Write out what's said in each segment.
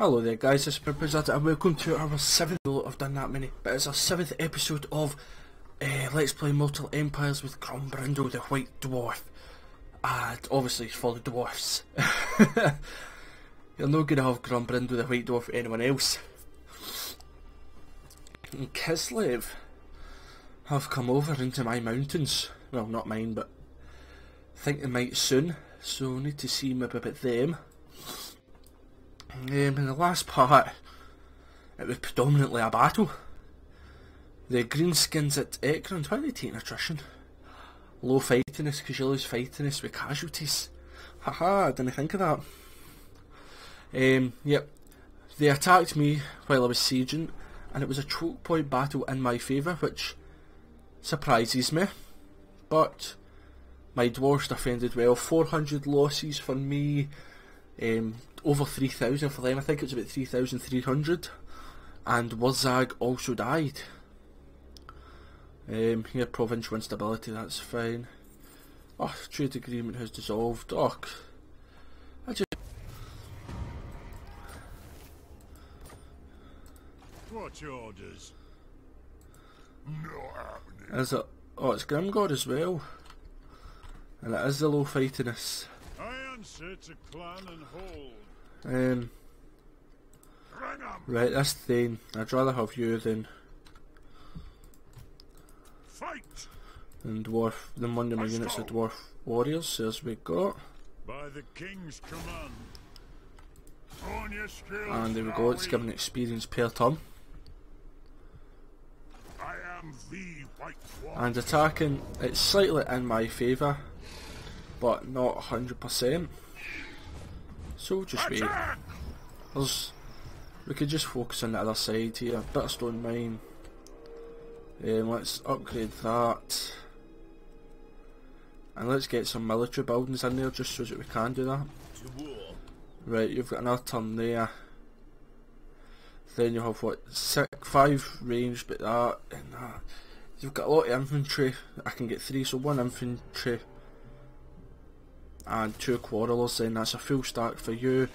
Hello there guys, it's ProudPidgezard and welcome to our 7th, I've done that many, but it's our 7th episode of Let's Play Mortal Empires with Grombrindal the White Dwarf. And obviously it's for the dwarfs. You're not going to have Grombrindal the White Dwarf for anyone else. And Kislev have come over into my mountains. Well, not mine, but I think they might soon, so I need to see maybe about them. In the last part, it was predominantly a battle. The greenskins at Ekron, why are they taking attrition? Low fightiness, because you lose fightiness with casualties. Haha, I didn't think of that. Yep, they attacked me while I was sieging, and it was a choke point battle in my favour, which surprises me. But my dwarves defended well. 400 losses for me. Over 3,000 for them. I think it was about 3,300. And Wurzag also died. Here, provincial instability, that's fine. Oh, trade agreement has dissolved. Oh, I just... What's your orders? Is it? Oh, it's Grimgod as well. And it is the low fightiness. I answer to clan and hold. Right, this thing, I'd rather have you than Fight! than one of my units of dwarf warriors, as we got. By the king's command. On your skills, And there we go, it's given experience per turn. I am the White Dwarf. And attacking, it's slightly in my favour, but not 100%. So we'll just wait. We could just focus on the other side here. Bit of stone mine. Let's upgrade that. And let's get some military buildings in there just so that we can do that. Right, you've got another turn there. Then you have what, 5 range, but that and that. You've got a lot of infantry. I can get 3, so 1 infantry and 2 quarrelers, then that's a full stack for you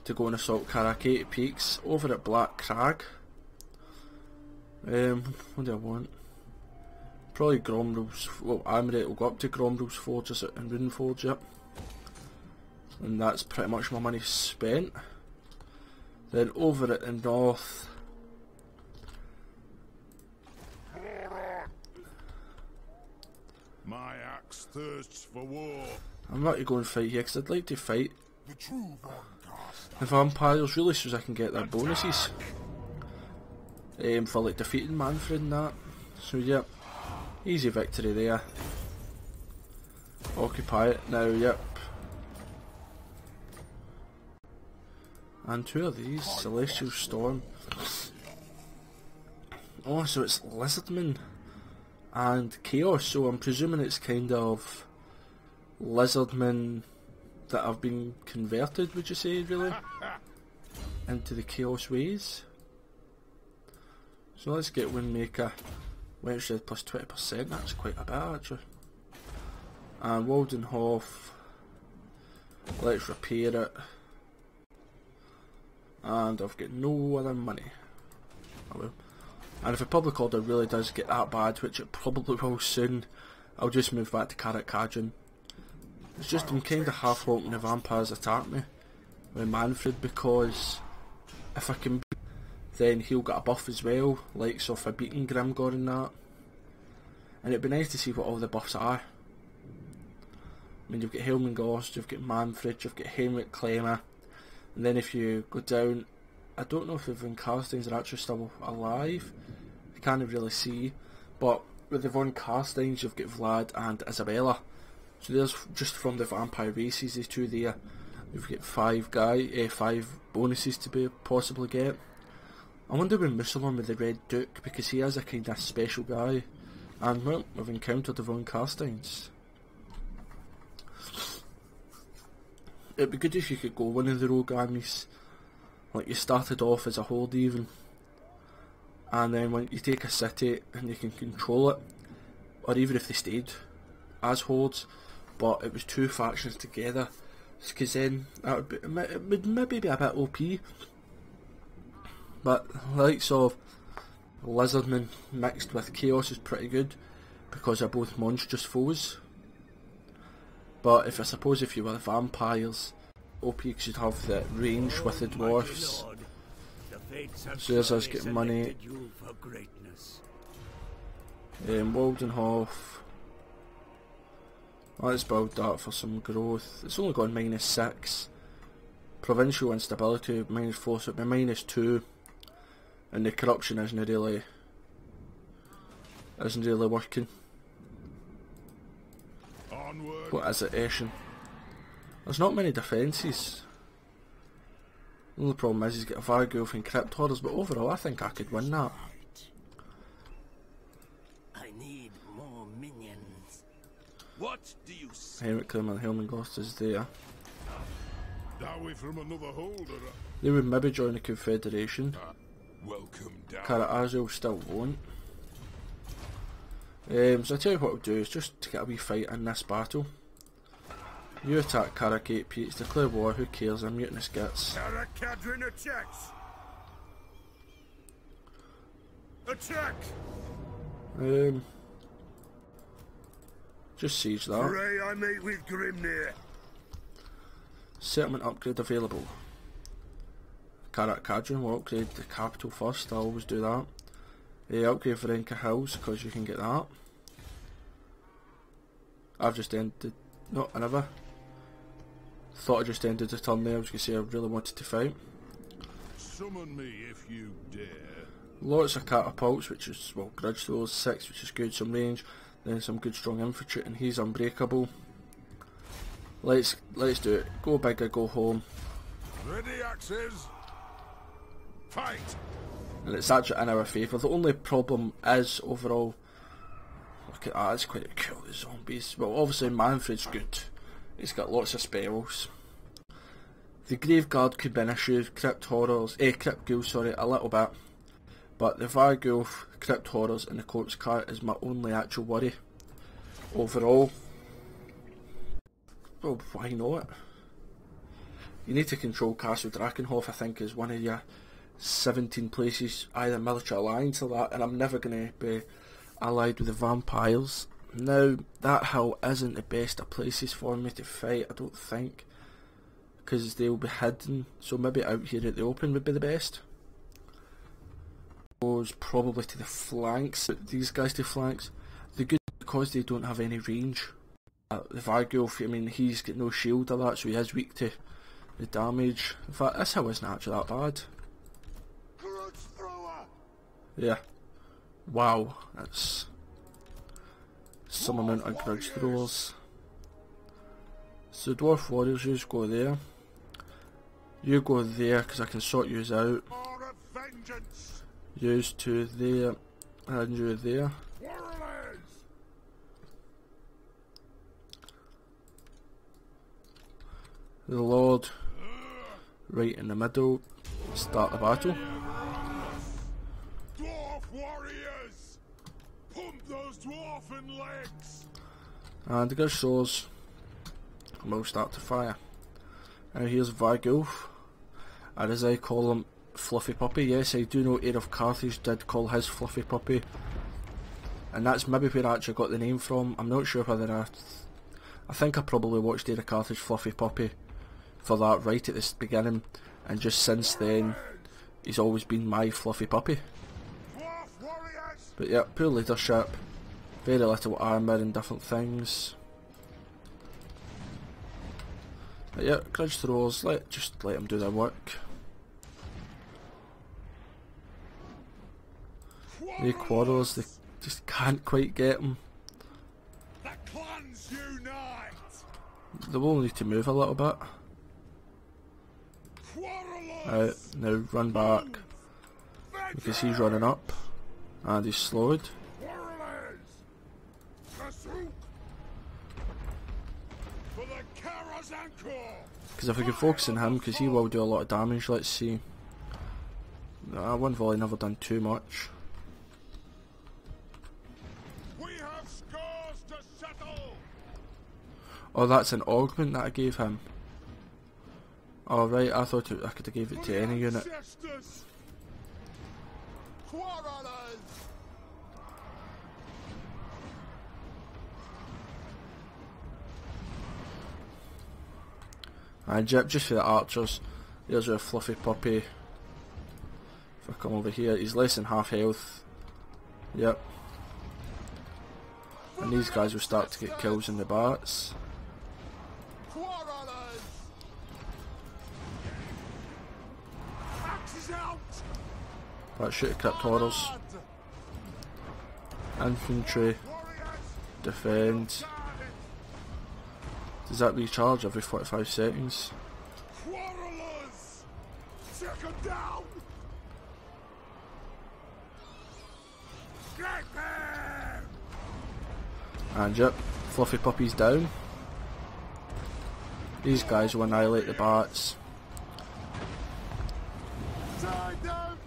to go and assault Karakate Peaks over at Black Crag. What do I want? Probably Grombrindal's, well, Amaret will go up to Grombrindal's Forge and Runeforge, yep. And that's pretty much my money spent. Then over at the north, My axe thirsts for war. I'm not going to go and fight here because I'd like to fight the vampires really so as I can get their bonuses. For like defeating Manfred and that. So yep, easy victory there. Occupy it now, yep. And 2 of these, Celestial Storm. Oh, so it's Lizardmen and Chaos, so I'm presuming it's kind of Lizardmen that have been converted, would you say, really? Into the Chaos ways. So let's get Windmaker. Wednesday plus 20%, that's quite a bit actually. And Waldenhof. Let's repair it. And I've got no other money. Oh well. And if the public order really does get that bad, which it probably will soon, I'll just move back to Karakajin. It's just I'm kind of half hoping the vampires attack me with Manfred, because if I can beat, then he'll get a buff as well, like so for beating Grimgor and that. And it'd be nice to see what all the buffs are. I mean, you've got Helmengorst, you've got Manfred, you've got Henrik Klemmer, and then if you go down, I don't know if the Von Carsteins are actually still alive, I can't really see, but with the Von Carsteins you've got Vlad and Isabella. So there's just from the vampire races, these 2 there. You've got 5 bonuses to be possibly get. I wonder when Musalon with the Red Duke, because he is a kind of special guy. And well, we've encountered the Von Carsteins. It'd be good if you could go one of the rogue armies. Like you started off as a horde even. And then when you take a city and you can control it. Or even if they stayed as hordes. But it was 2 factions together, because then that would be, it would maybe be a bit OP. But the likes of Lizardmen mixed with Chaos is pretty good because they're both monstrous foes. But if I suppose if you were vampires, OP because you'd have the range with the dwarfs. So there's us getting money. Waldenhof. Let's build that for some growth. It's only got -6. Provincial instability -4, so it'll be -2. And the corruption isn't really working. Onward. What is it, Eshin? There's not many defences. The only problem is he's got a Vargulf and Crypt Horrors, but overall I think I could win that. I need more minions. What do you say? Henrik Klim and Helmengorst is there. Are we from another holder? They would maybe join the Confederation. Welcome down. Kara still won't. So I tell you what I'll do is just to get a wee fight in this battle. You attack Karakate Peaks, declare war, who cares, I'm mutinous gets. Karakadrin attacks. Attack! Just siege that. Pray I meet with Grimnir. Settlement upgrade available. Karakadrin will upgrade the capital first, I always do that. Upgrade Varenka Hills because you can get that. I've just ended. No, I never. Thought I just ended the turn there. I was going to say I really wanted to fight. Summon me if you dare. Lots of catapults, which is, well, grudge throws, 6, which is good, some range, then some good strong infantry, and he's unbreakable. Let's do it. Go big or go home. Ready axes. Fight. And it's actually in our favour. The only problem is overall, look at that, it's quite cool, the zombies. Well, obviously Manfred's good. He's got lots of spells. The Graveguard could be an issue, Crypt Ghoul, sorry, a little bit. But the Vargulf, Crypt Horrors and the Corpse Cart is my only actual worry. Overall, well, why not? You need to control Castle Drakenhof, I think, is one of your 17 places, either military alliance or that, and I'm never going to be allied with the vampires. Now, that hill isn't the best of places for me to fight, I don't think, because they'll be hidden, so maybe out here at the open would be the best. Goes probably to the flanks, these guys to flanks. The good because they don't have any range. The Vargulf, I mean, he's got no shield or that, so he is weak to the damage. In fact, this hill isn't actually that bad. Yeah. Wow, that's some amount of grudge throwers. So Dwarf Warriors, you go there. You go there, because I can sort yous out. Yous two there, and you there. The Lord, right in the middle, start the battle. Dwarf warriors, pump those dwarfen legs. And the Grudge Swords will start to fire. Now here's Vargulf, or as I call him, Fluffy Puppy. Yes, I do know Heir of Carthage did call his Fluffy Puppy, and that's maybe where I actually got the name from. I'm not sure whether I think I probably watched Heir of Carthage Fluffy Puppy for that right at the beginning, and just since then he's always been my Fluffy Puppy. But yeah, poor leadership, very little armour and different things. But yeah, grudge throwers, just let them do their work. The quarrels, they just can't quite get them. The clans unite. They will need to move a little bit. Now run back, because he's running up, and he's slowed. Because if we can focus on him, because he will do a lot of damage, let's see. One volley never done too much. We have scores to settle. Oh, that's an augment that I gave him. Oh right, I thought I could have gave it to any unit. And yep, just for the archers, there's a fluffy puppy. If I come over here, he's less than half health. Yep. And these guys will start to get kills in the bats. But shoot at crypt horrors. Infantry. Defend. Does that recharge every 45 seconds? And yep, fluffy puppy's down. These guys will annihilate the bats.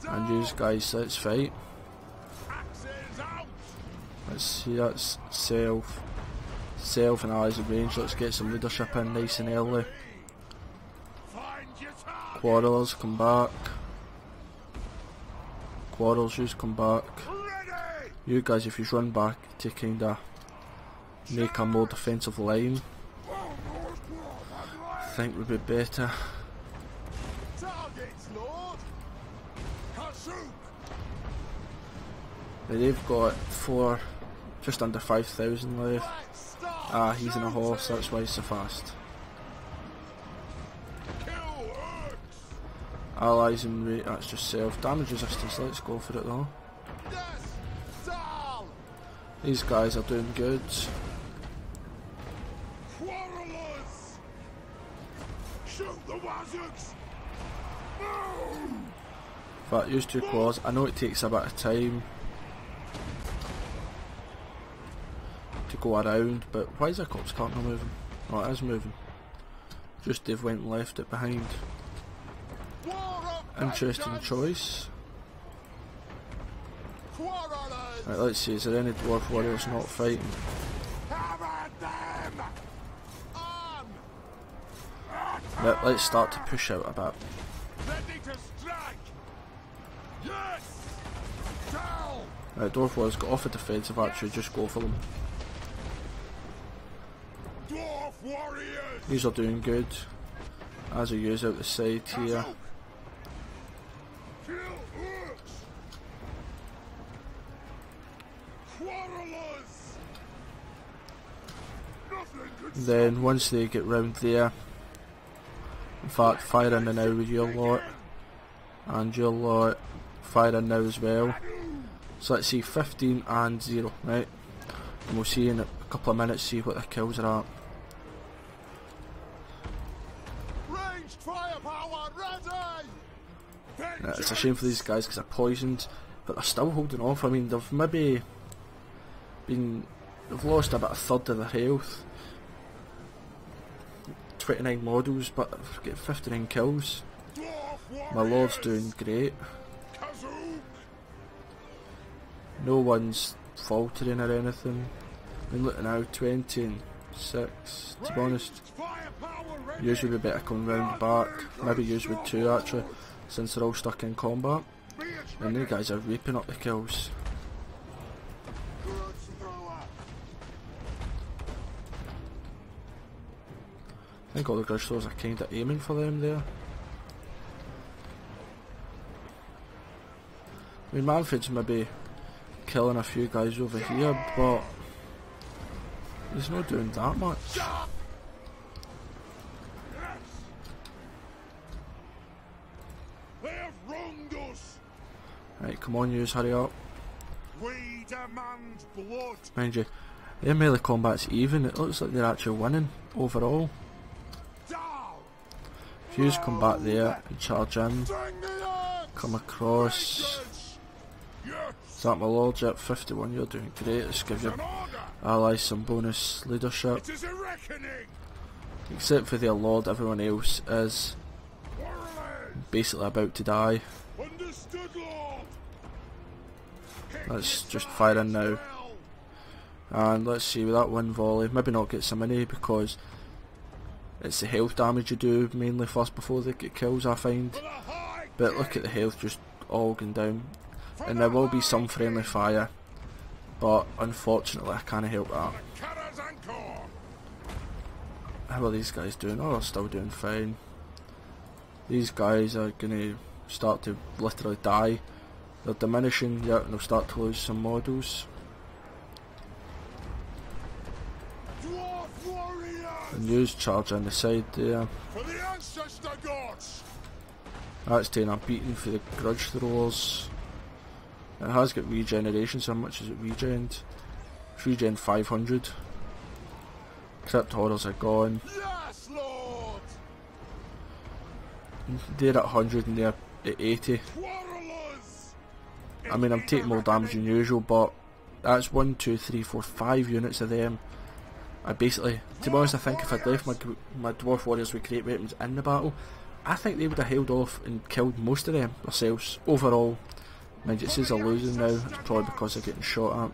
And these guys, let's fight. Let's see, that's Self and Eyes of Range. Let's get some leadership in nice and early. Quarrelers, come back. Quarrels, you come back. You guys, if you run back to kinda make a more defensive line, I think would be better. They've got just under 5,000 left. Ah, he's in a horse, that's why he's so fast. Allies and rate, that's just self. Damage resistance, let's go for it though. These guys are doing good. But use 2 claws. I know it takes a bit of time to go around, but why is the corpse cart not moving? Oh, it is moving. Just they've went and left it behind. Interesting choice. Right, let's see, is there any dwarf warriors not fighting? Right, let's start to push out a bit. Right, dwarf warriors got off a defensive, actually, just go for them. These are doing good. As I use out the side here. Then once they get round there, in fact fire in now with your lot, and your lot fire in now as well. So let's see, 15 and 0, right? And we'll see in a couple of minutes, see what the kills are at. It's a shame for these guys because they're poisoned, but they're still holding off. I mean, they've maybe they've lost about a third of their health. 29 models, but they've got 59 kills. My lord's doing great. No one's faltering or anything. I mean, look now, 20 and 6. To be honest, usually we better come round back. Maybe use with 2 actually, since they're all stuck in combat. And these guys are reaping up the kills. I think all the grudge throws are kinda aiming for them there. I mean, Manfred's maybe killing a few guys over here, but he's not doing that much. Right, come on, yous, hurry up. We demand blood. Mind you, their melee combat's even. It looks like they're actually winning overall. If yous come back there and charge in, come across. Is that my lord? Yep, 51, you're doing great. Let's give your allies some bonus leadership. Except for their lord, everyone else is basically about to die. Let's just fire in now. And let's see, with that one volley, maybe not get so many because it's the health damage you do mainly first before they get kills, I find. But look at the health just all going down. and there will be some friendly fire, but unfortunately I can't help that. How are these guys doing? Oh, they're still doing fine. These guys are going to start to literally die. They're diminishing, yeah, and they'll start to lose some models. And use charge on the side there. That's taking a beating for the grudge throwers. It has got regeneration, so how much is it regened? It's regen 500. Crypt horrors are gone. Yes, Lord. They're at 100 and they're at 80. I mean, I'm taking more damage than usual, but that's 1, 2, 3, 4, 5 units of them. I basically, to be honest, I think if I'd left my dwarf warriors with great weapons in the battle, I think they would have held off and killed most of them themselves. Overall, mind it says they're losing now, it's probably because they're getting shot at.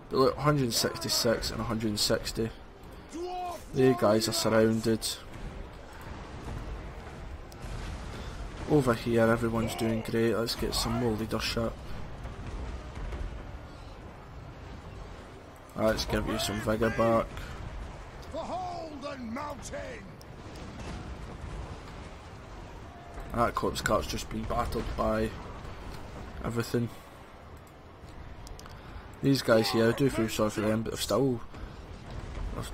But look, 166 and 160. The guys are surrounded. Over here, everyone's doing great. Let's get some more leadership. Let's give you some vigour back. That corpse cart's just been battered by everything. These guys here, I do feel sorry for them, but they're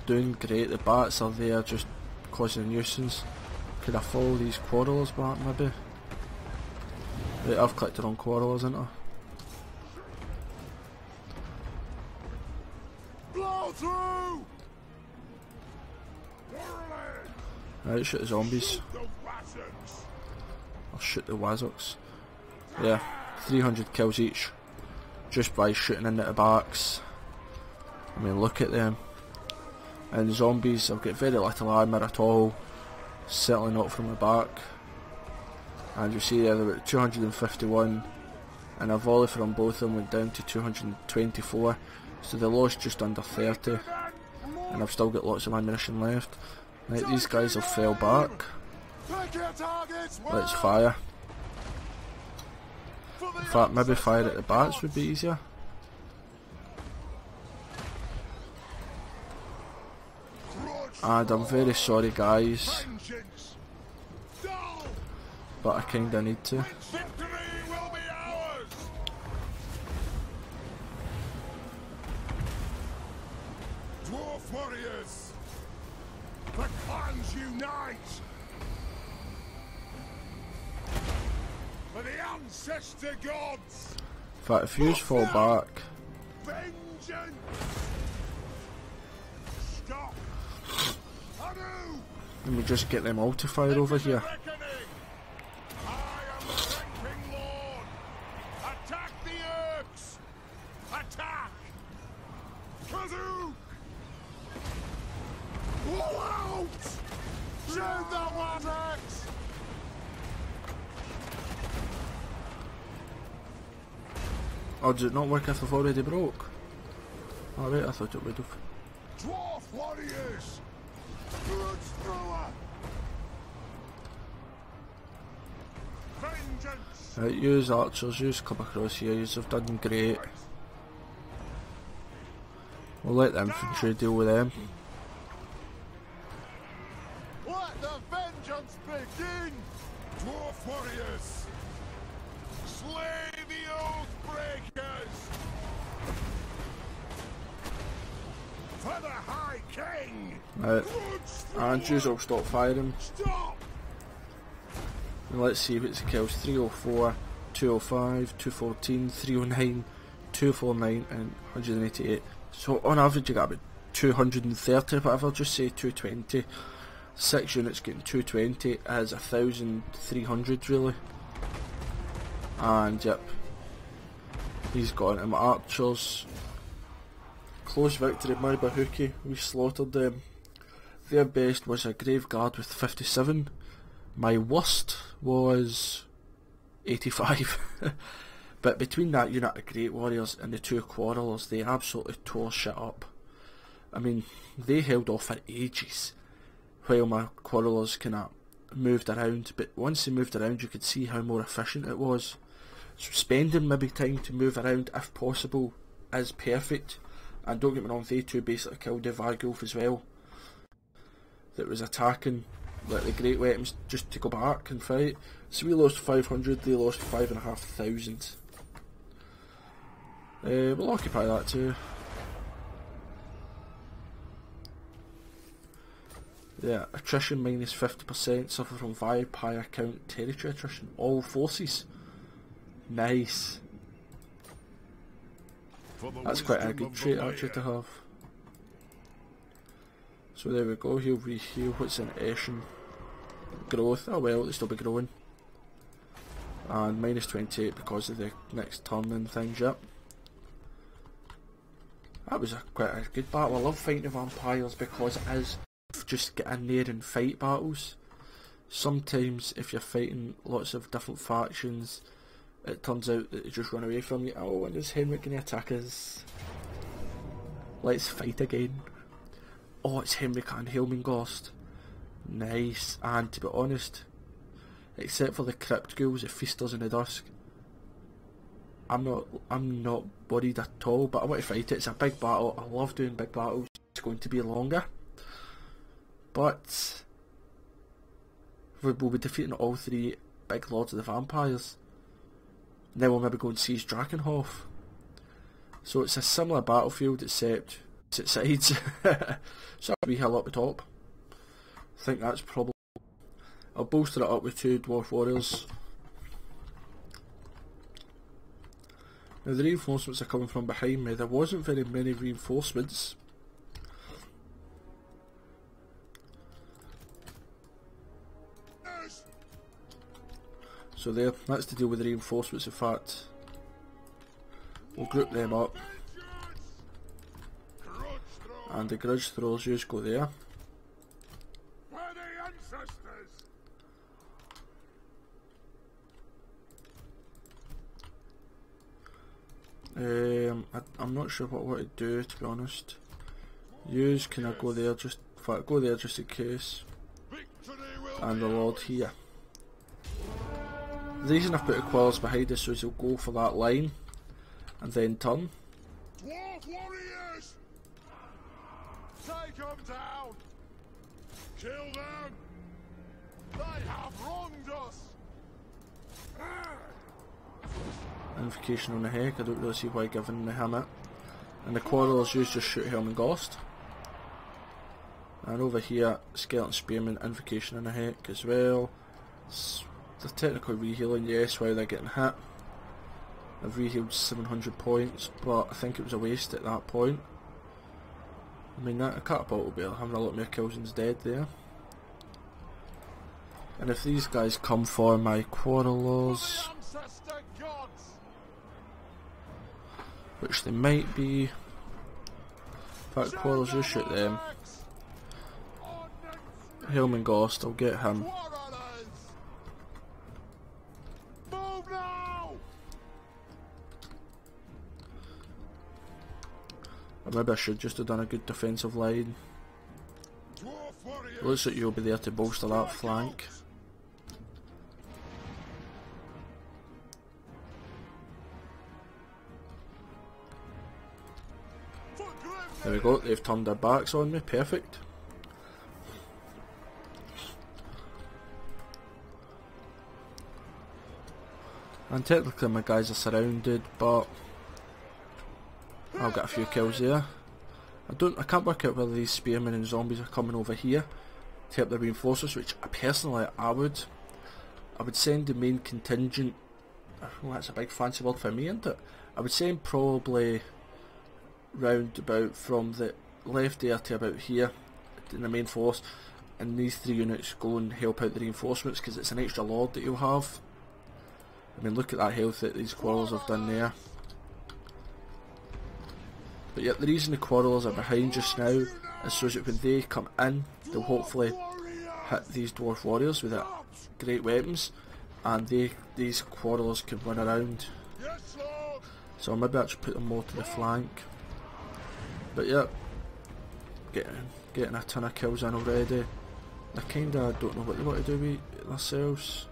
doing great. The bats are there just causing a nuisance. Could I follow these quarrelers back maybe? Right, I've clicked the wrong quarrelers, haven't I? Blow through! Right, shoot the zombies. I'll shoot the Wazoks. Yeah, 300 kills each. Just by shooting into the backs. I mean, look at them. And the zombies, I've got very little armour at all. Certainly not from the back. And you see there, they're at 251. And a volley from both of them went down to 224. So they lost just under 30. And I've still got lots of ammunition left. Right, these guys have fell back. Let's fire. In fact, maybe fire at the bats would be easier. And I'm very sorry guys, but I kinda need to. Dwarf warriors, the clans unite for the ancestor gods. In fact, if you fall back, Vengeance. Stop. and we just get them all to fire over here. I am the Ranking Lord. Attack the Urks. Attack. Kazook. Blow out. Shoot the Wazoks. Oh, does it not work if I've already broke? Alright, I thought it would have. Dwarf warriors. Grudge thrower. Vengeance. Right, use archers, use come across here, you have done great. We'll let the infantry deal with them. Let the vengeance begin. Dwarf warriors. Slay the oath breakers. For the High King. Right, and you will stop firing. Stop. And let's see if it's kills 304, 205, 214, 309, 249 and 188. So on average you got about 230, whatever, just say 220. 6 units getting 220 is 1,300 really. And yep, he's got him. Archers, close victory, my Bahuki, we slaughtered them. Their best was a Grave Guard with 57. My worst was 85. But between that unit of Great Warriors and the 2 Quarrelers, they absolutely tore shit up. I mean, they held off for ages while my Quarrelers kinda moved around, but once they moved around you could see how more efficient it was. So spending maybe time to move around if possible is perfect. And don't get me wrong, they two basically killed the Vargulf as well. That was attacking like the great weapons just to go back and fight. So we lost 500, they lost 5,500. We'll occupy that too. Yeah, attrition minus 50%, suffer from vampire count territory attrition, all forces. Nice. That's quite a good trait actually to have. So there we go, he'll re-heal. What's an Eshin? Growth, oh well, they'll still be growing. And minus 28 because of the next turn and things, yep. That was quite a good battle. I love fighting the vampires because it is just get in there and fight battles. Sometimes if you're fighting lots of different factions, it turns out that they just run away from you. Oh, and is Henrik going to attack us? Let's fight again. Oh, it's Henrik and Helmingast. Nice. And to be honest, except for the crypt ghouls, the feasters in the dusk, I'm not worried at all. But I want to fight it. It's a big battle. I love doing big battles. It's going to be longer, but we'll be defeating all three big lords of the vampires. Then we'll maybe go and seize Drakenhof. So it's a similar battlefield except it's sides. So a wee hill up the top. I think that's probably... I'll bolster it up with 2 dwarf warriors. Now the reinforcements are coming from behind me. There wasn't very many reinforcements. So there, that's to deal with the reinforcements. In fact, we'll group them up. And the grudge throwers just go there. I'm not sure what I want to do, to be honest. Yous can I go there just go there just in case. And the Lord here. The reason I've put the Quills behind us is he'll go for that line and then turn. Dwarf warriors! Take them down! Kill them! They have wronged us! Invocation on the heck, I don't really see why giving him it. And the Quarrelers just shoot Helmingast. And over here, Skeleton Spearman, Invocation on the heck as well. They're technically re-healing, yes, while they're getting hit. I've re-healed 700 points, but I think it was a waste at that point. I mean, that a catapult will be having a lot more kills than dead there. And if these guys come for my Quarrelers, which they might be, in fact, Quarrelers, just shoot them. Helmingast, I'll get him. Or maybe I should just have done a good defensive line. It looks like you'll be there to bolster that flank. There we go, they've turned their backs on me, perfect. And technically my guys are surrounded, but I'll get a few kills there. I can't work out whether these spearmen and zombies are coming over here to help the reinforcers, which personally I would send the main contingent. Well, that's a big fancy word for me, isn't it? I would send probably round about from the left there to about here in the main force, and these 3 units go and help out the reinforcements because it's an extra lord that you'll have. I mean, look at that health that these Quarrelers have done there. But yet the reason the Quarrelers are behind just now is so that when they come in, they'll hopefully hit these Dwarf Warriors with their great weapons, and these Quarrelers can run around. So I'll maybe actually put them more to the flank. But yeah, getting a ton of kills in already. I kinda don't know what they want to do with themselves.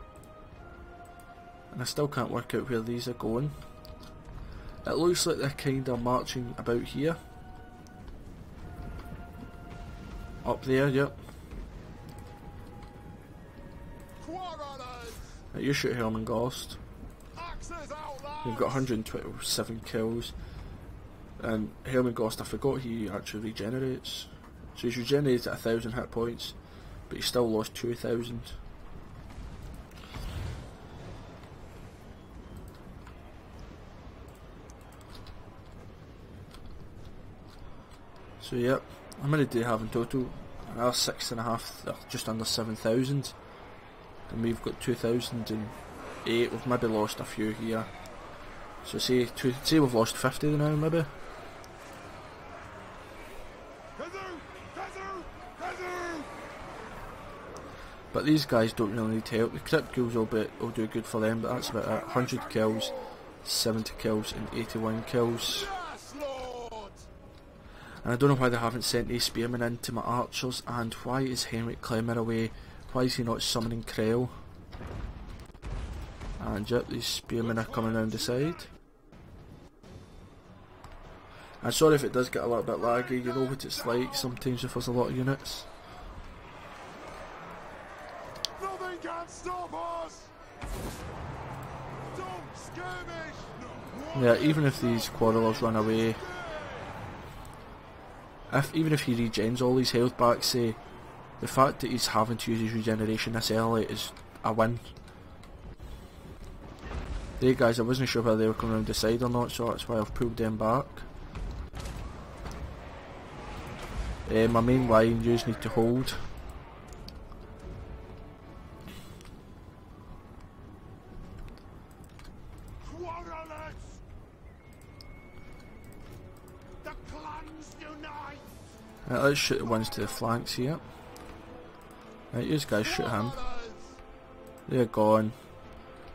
and I still can't work out where these are going. It looks like they're kind of marching about here. Up there, yep. Right, you shoot Helm and Ghost. We've got 127 kills. And Helm and Ghost, I forgot he actually regenerates. So he's regenerated at 1000 hit points, but he still lost 2000. So yep, how many do they have in total? Another 6.5, just under 7,000. And we've got 2008, we've maybe lost a few here. So say we've lost 50 now maybe. But these guys don't really need help. The crit kills will do good for them, but that's about it. 100 kills, 70 kills and 81 kills. And I don't know why they haven't sent these spearmen into my archers, and why is Henrik Clemmer away? Why is he not summoning Krell? And yep, these spearmen are coming round the side. I'm sorry if it does get a little bit laggy, you know what it's like sometimes if there's a lot of units. Nothing can stop us! Don't skirmish! Yeah, even if these quarrelers run away, even if he regens all his health back, say, the fact that he's having to use his regeneration this early is a win. There guys, I wasn't sure whether they were coming around the side or not, so that's why I've pulled them back. My main line, you just need to hold. Right, let's shoot the ones to the flanks here. Right, you guys shoot him. They're gone.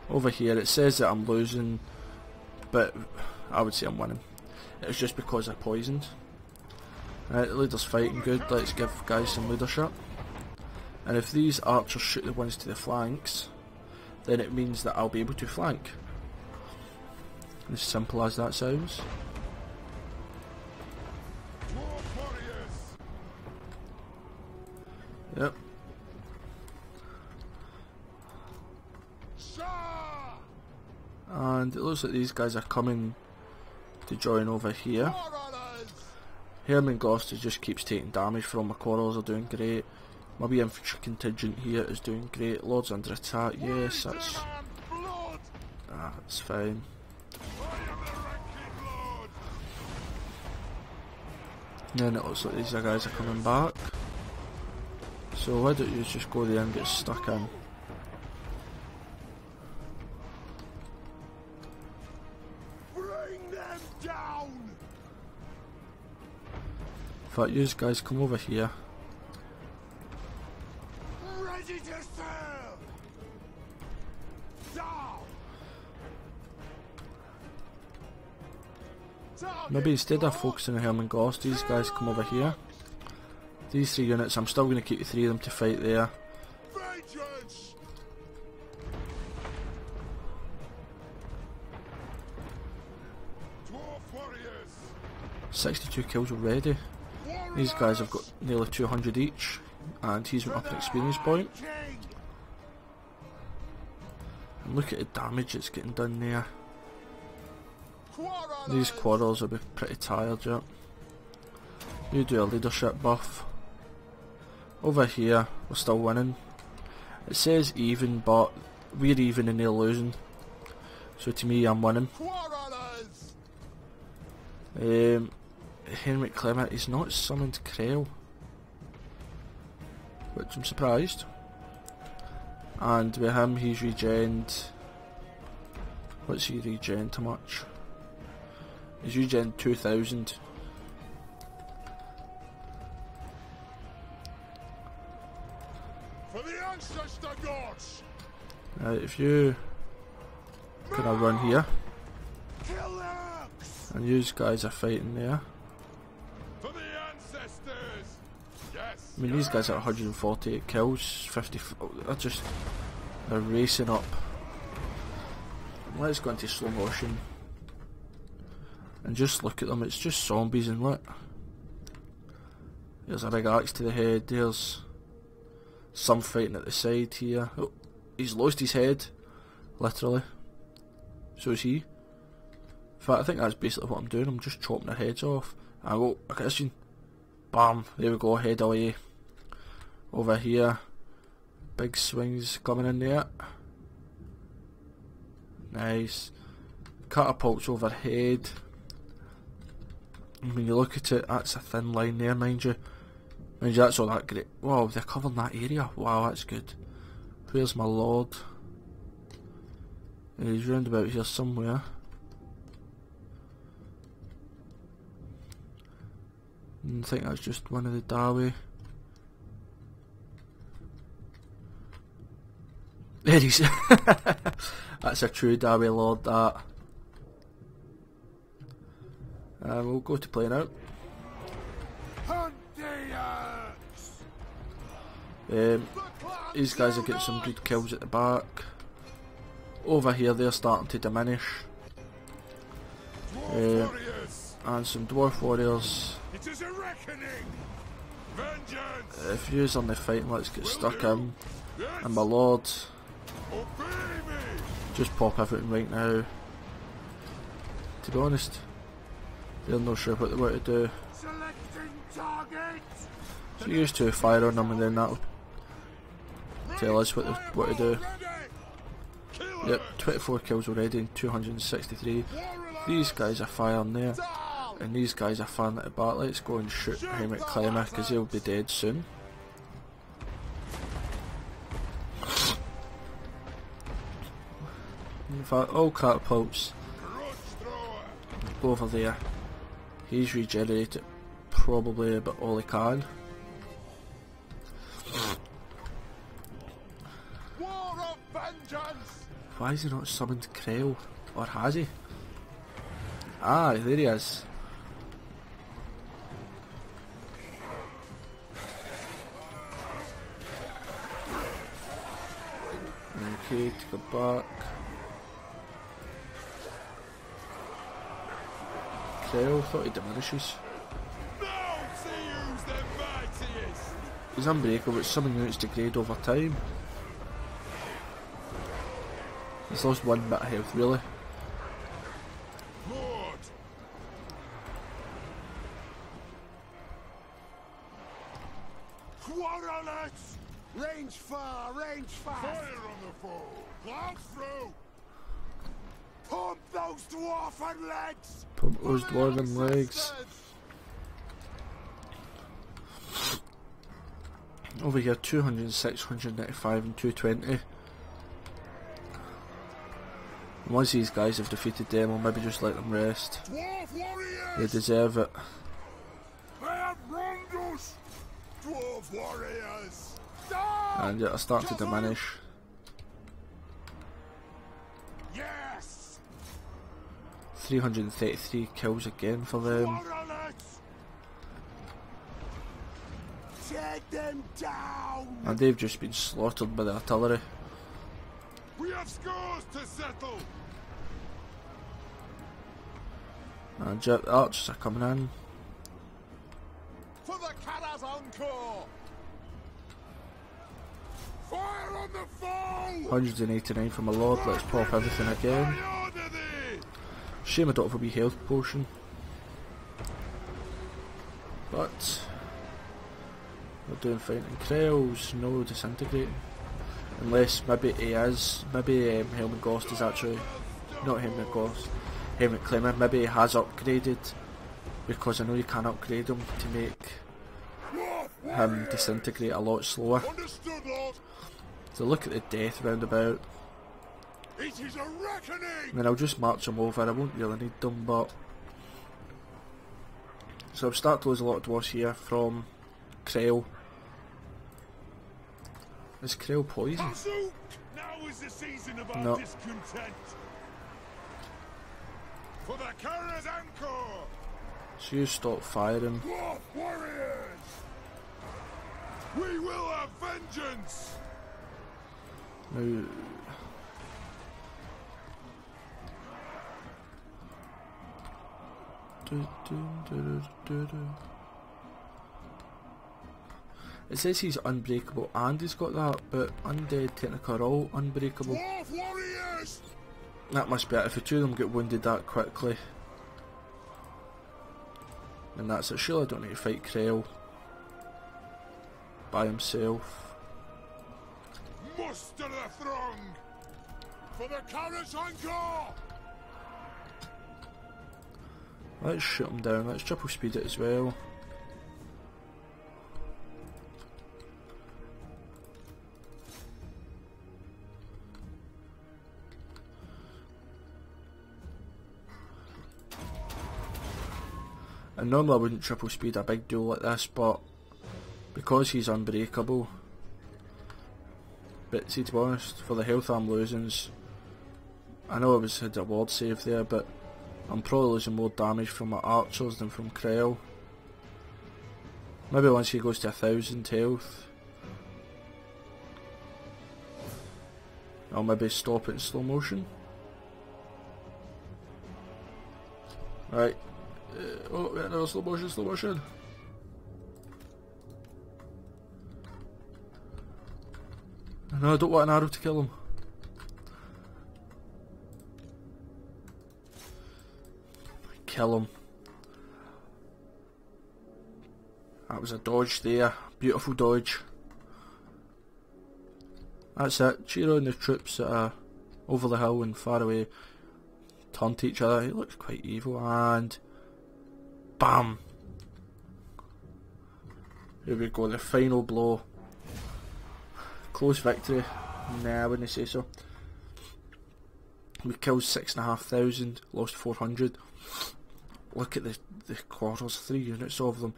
Over here it says that I'm losing, but I would say I'm winning. It's just because they're poisoned. Right, the leader's fighting good, let's give guys some leadership. And if these archers shoot the ones to the flanks, then it means that I'll be able to flank. As simple as that sounds. Yep. And it looks like these guys are coming to join over here. Herman Gloucester just keeps taking damage from my quarrels, are doing great. My wee infantry contingent here is doing great. Lord's under attack, yes, that's fine. And then it looks like these guys are coming back. So why don't you just go there and get stuck in? Bring them down! In fact, you guys come over here. Ready to serve! Down! Maybe instead of focusing on Herman Ghost, these guys come over here. These 3 units, I'm still going to keep the 3 of them to fight there. Vengeance! 62 kills already. These guys have got nearly 200 each, and he's went up an experience point. And look at the damage it's getting done there. These quarrels will be pretty tired, yep. You do a leadership buff. Over here, we're still winning. It says even, but we're even and they're losing. So to me, I'm winning. Henrik Clement, he's not summoned Krell, which I'm surprised. And with him, he's regened. What's he regened? How much? He's regened 2000. For the ancestor gods! Right, if you kind of run here, and you guys are fighting there. For the ancestors! Yes! I mean, these guys are 148 kills, they're racing up. Let's go into slow motion. And just look at them, it's just zombies and what? There's a big axe to the head, there's some fighting at the side here. Oh, he's lost his head, literally. So is he. In fact, I think that's basically what I'm doing, I'm just chopping their heads off. I go, a Christian. Bam, there we go, head away. Over here, big swings coming in there. Nice. Catapults overhead. And when you look at it, that's a thin line there, mind you. Mind you, that's all that great. Wow, they're covering that area. Wow, that's good. Where's my lord? He's round about here somewhere. I think that's just one of the Dawi. There he is. That's a true Dawi lord, that. We'll go to play now. These guys are getting some good kills at the back. Over here they're starting to diminish. And some dwarf warriors. It is a reckoning. Vengeance. If you're on the fighting, let's get stuck in. And my lord, just pop everything right now. To be honest, they're not sure what they want to do. So use to fire on them and then that'll tell us what they want to do. Yep, 24 kills already and 263. These guys are firing there. And these guys are firing at the back. Let's go and shoot him at Clemmer because he'll be dead soon. In fact, all catapults go over there. He's regenerated probably about all he can. Why has he not summoned Krell? Or has he? Ah, there he is. Okay, to go back. Krell, thought he diminishes. He's unbreakable, but some units degrade over time. He's lost one bit of health, really. Lord. Quarrelets! Range far, range fast! Fire on the foe! Plow through! Pump those dwarven legs! Pump those dwarven legs. Over here, 206, 195 and 220. And once these guys have defeated them, I'll maybe just let them rest. Dwarf warriors! They deserve it. They have wronged us! Dwarf warriors! And it'll start to diminish. Yes! 333 kills again for them. Take them down! And they've just been slaughtered by the artillery. We have scores to settle! And the archers are coming in. For the Kara's encore! Fire on the foe! 189 from my lord, let's pop everything again. Shame I don't have a wee health potion. But we're doing fine. And Krell's no disintegrating. Unless maybe he is, maybe Helmut Ghost is actually, not Helmut Ghost, Helmut Clemmer, maybe he has upgraded, because I know you can upgrade him to make him disintegrate a lot slower. So look at the death roundabout. It is a reckoning! And then I'll just march them over, I won't really need them, but... So I've started to lose a lot of dwarves here from Krell. Is Krell poison? Now is the season of our No. discontent. For the Kara's encore! So you stop firing. Dwarf warriors! We will have vengeance! Now... It says he's unbreakable and he's got that, but undead technically are all unbreakable. Dwarf warriors! That must be it. If the two of them get wounded that quickly, and that's it. Surely I don't need to fight Krell by himself. Muster the throng! For the carrots encore! Let's shoot him down. Let's triple speed it as well. And normally I wouldn't triple speed a big duel like this, but because he's unbreakable. But see, to be honest, for the health I'm losing, I know I had a ward save there, but I'm probably losing more damage from my archers than from Krell. Maybe once he goes to 1000 health, I'll maybe stop it in slow motion. Right. Oh, yeah, no, slow motion, slow motion. No, I don't want an arrow to kill him. Kill him. That was a dodge there. Beautiful dodge. That's it. Cheer on the troops that are over the hill and far away. Turn to each other. He looks quite evil. And bam! Here we go. The final blow. Close victory. Nah, I wouldn't say so. We killed 6,500. Lost 400. Look at the quarters, 3 units of them,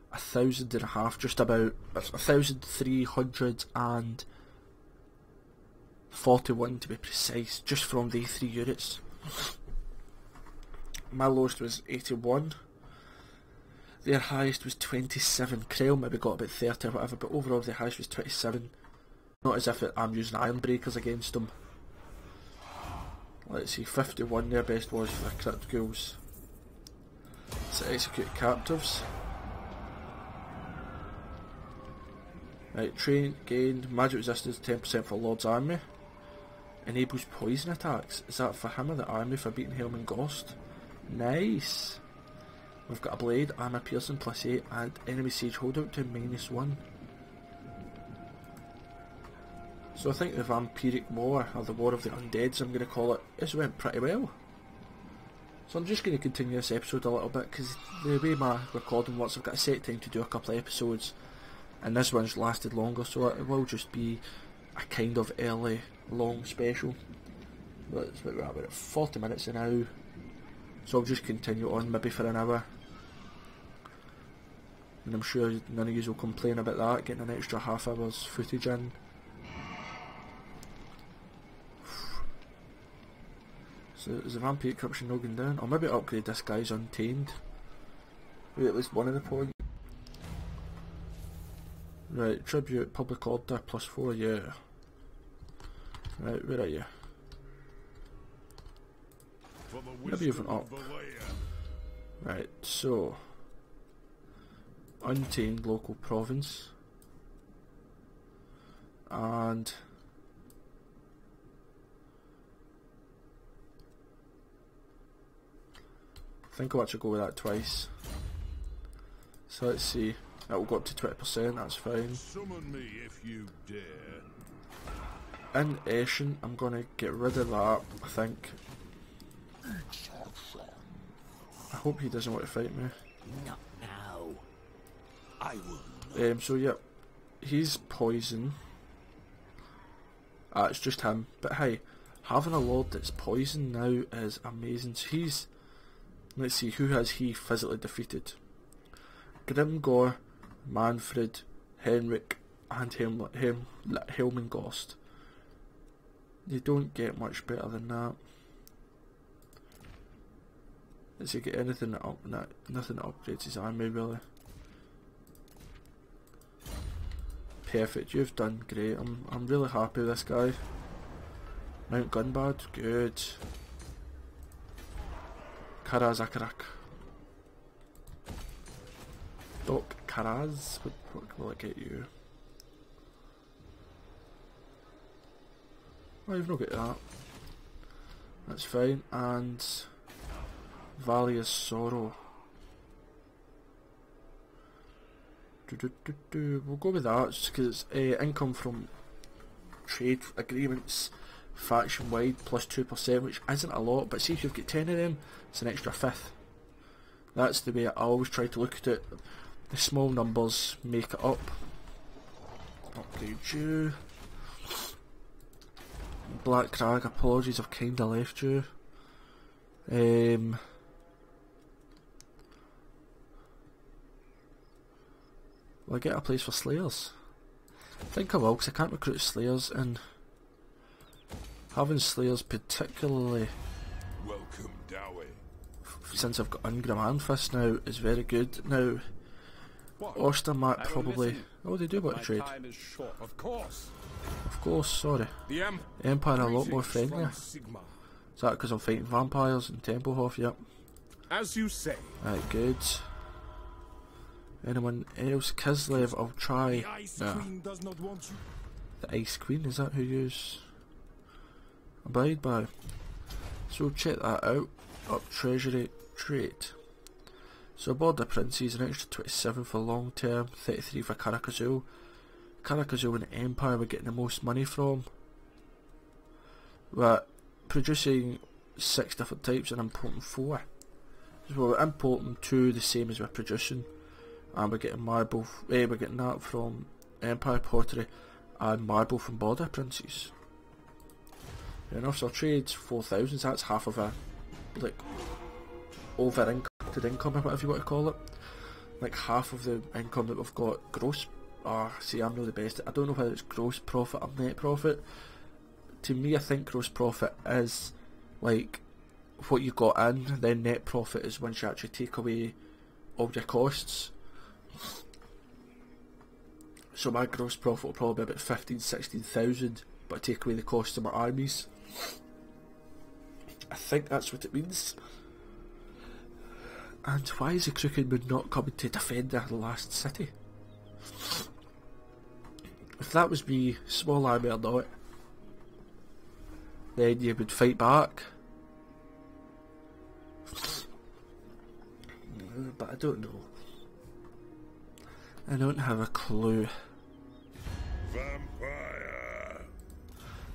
1,500, just about 1,341 to be precise, just from the 3 units. My lowest was 81, their highest was 27. Krell maybe got about 30 or whatever, but overall the highest was 27. Not as if I'm using iron breakers against them. Let's see, 51 their best was for the crit ghouls. To execute captives. Right, train gained magic resistance 10% for Lord's army. Enables poison attacks. Is that for him or the army for beating Helm Ghost? Nice. We've got a blade, armor piercing +8, and enemy siege holdout to -1. So I think the Vampiric War, or the War of the Undeads I'm going to call it, this went pretty well. So I'm just going to continue this episode a little bit, because the way my recording works, I've got a set time to do a couple of episodes, and this one's lasted longer, so it will just be a kind of early, long special. But it's about 40 minutes now, so I'll just continue on maybe for an hour. And I'm sure none of you will complain about that, getting an extra half hour's footage in. So is the Vampire Corruption not going down? I'll maybe upgrade this guy's Untamed. Wait, at least one of the points. Right, Tribute, Public Order, +4, yeah. Right, where are you? Maybe even up. Right, so Untamed local province. And I think I'll actually go with that twice. So let's see. That will go up to 20%, that's fine. Summon me if you dare. In Eschen, I'm going to get rid of that, I think. I hope he doesn't want to fight me. Not now. I will. So yep, he's poison. It's just him. But hey, having a lord that's poison now is amazing. So he's, let's see, who has he physically defeated? Grimgor, Manfred, Henrik, and Helmengast. You don't get much better than that. Does he get anything that nothing that upgrades his army really? Perfect, you've done great. I'm really happy with this guy. Mount Gunbad, good. Karazakarak. Karaz. What will it get you? Oh, you've not got that. That's fine. And Valley of Sorrow. We'll go with that just because it's income from trade agreements faction wide plus 2%, which isn't a lot, but see if you've got 10 of them, it's an extra fifth. That's the way I always try to look at it. The small numbers make it up. Upgrade you. Black Crag, apologies, I've kinda left you. Will I get a place for Slayers? I think I will, because I can't recruit Slayers, and having Slayers particularly Welcome, Dowie. since I've got Ungram and Fist now is very good. Now Ostermark probably they do want to trade. Of course. Of course, sorry. The Empire are a lot more friendly. Is that because I'm fighting vampires in Templehof? Yep. As you say. Right, good. Anyone else? Kislev, I'll try. The Ice Queen does not want you. The Ice Queen, is that who you abide by? So check that out. Up treasury, trade. So Border Princes, an extra 27 for long term, 33 for Karakazul. Karakazul and the Empire we're getting the most money from. We're producing 6 different types and importing 4. So we're importing 2 the same as we're producing. And we're getting marble, we're getting that from Empire Pottery and marble from Border Princes. Fair enough, so our trade's 4,000, so that's half of a, like, over income or whatever you want to call it. Like half of the income that we've got gross. See, I'm not the best. I don't know whether it's gross profit or net profit. To me, I think gross profit is like what you got in, then net profit is once you actually take away all your costs. So my gross profit will probably be about 15,000-16,000, but I take away the cost of my armies. I think that's what it means. And why is the Crooked Moon not coming to defend the last city? If that was me, small army or not, then you would fight back. But I don't know. I don't have a clue. Vampire.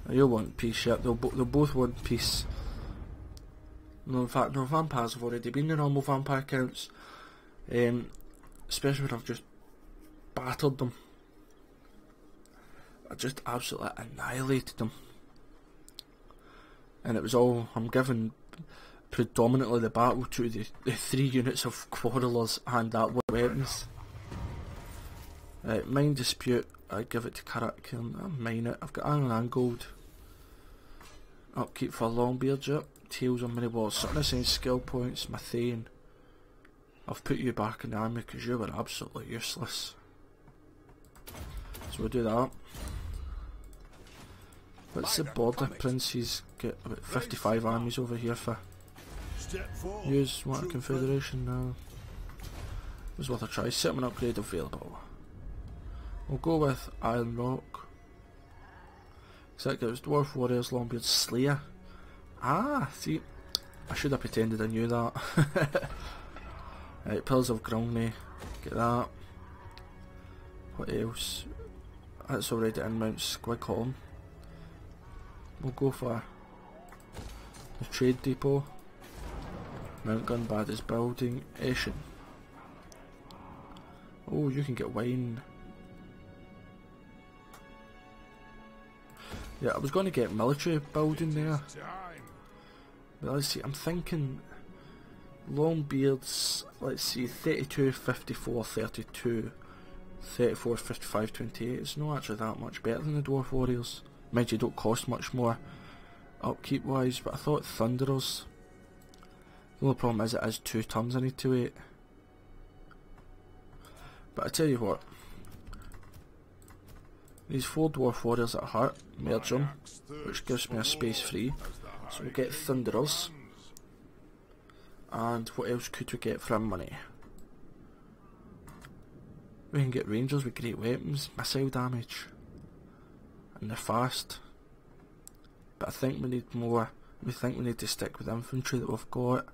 You'll want peace, yep. They'll both want peace. No, in fact, no, vampires have already been the normal vampire counts. Especially when I've just battered them. I just absolutely annihilated them. And it was all, I'm giving predominantly the battle to the 3 units of Quarrelers and that with weapons. Mind Dispute, I give it to Karakiln, I mine it. I've got Iron and Gold. Upkeep for Longbeard, yep. Tails on many walls, certain assigned skill points, Mathane. I've put you back in the army because you were absolutely useless. So we'll do that. What's the Border Princes get? About 55 armies over here for. Use what a confederation now. It was worth a try. Settlement upgrade available. We'll go with Iron Rock. So that gives Dwarf Warriors, Longbeard, Slayer. Ah, see, I should have pretended I knew that. Right, Pillars of Grombrindal, get that. What else? That's already in Mount Squigholm. We'll go for the Trade Depot. Mount Gunbad is building. Eshin. Oh, you can get wine. Yeah, I was going to get military building there. But let's see, I'm thinking Longbeards, let's see, 32, 54, 32, 34, 55, 28. It's not actually that much better than the Dwarf Warriors. Mind you, don't cost much more upkeep wise, but I thought Thunderers. The only problem is it is 2 turns I need to wait. But I tell you what, these 4 Dwarf Warriors at heart, merge them, which gives me a space free. So we'll get Thunderers. And what else could we get from money? We can get rangers with great weapons, missile damage, and they're fast. But I think we need more. We think we need to stick with infantry that we've got.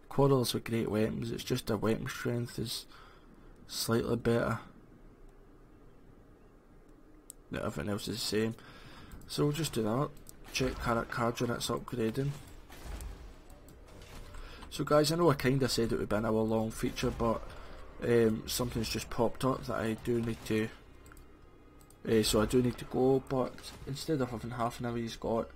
Quarrels with great weapons, it's just their weapon strength is slightly better. Everything else is the same. So we'll just do that. Check Carrot Card units upgrading. So guys, I know I kinda said it would be an hour long feature, but something's just popped up that I do need to so I do need to go, but instead of having half an hour he's got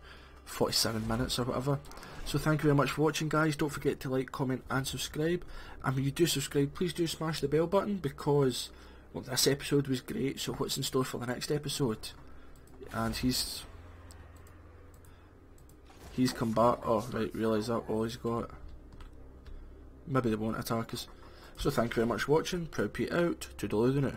47 minutes or whatever. So thank you very much for watching guys, don't forget to like, comment and subscribe, and when you do subscribe please do smash the bell button, because well, this episode was great, so what's in store for the next episode? And he's come back. Oh right, realise that all he's got. Maybe they won't attack us. So thank you very much for watching, Proud Pete out, toodaloo the now.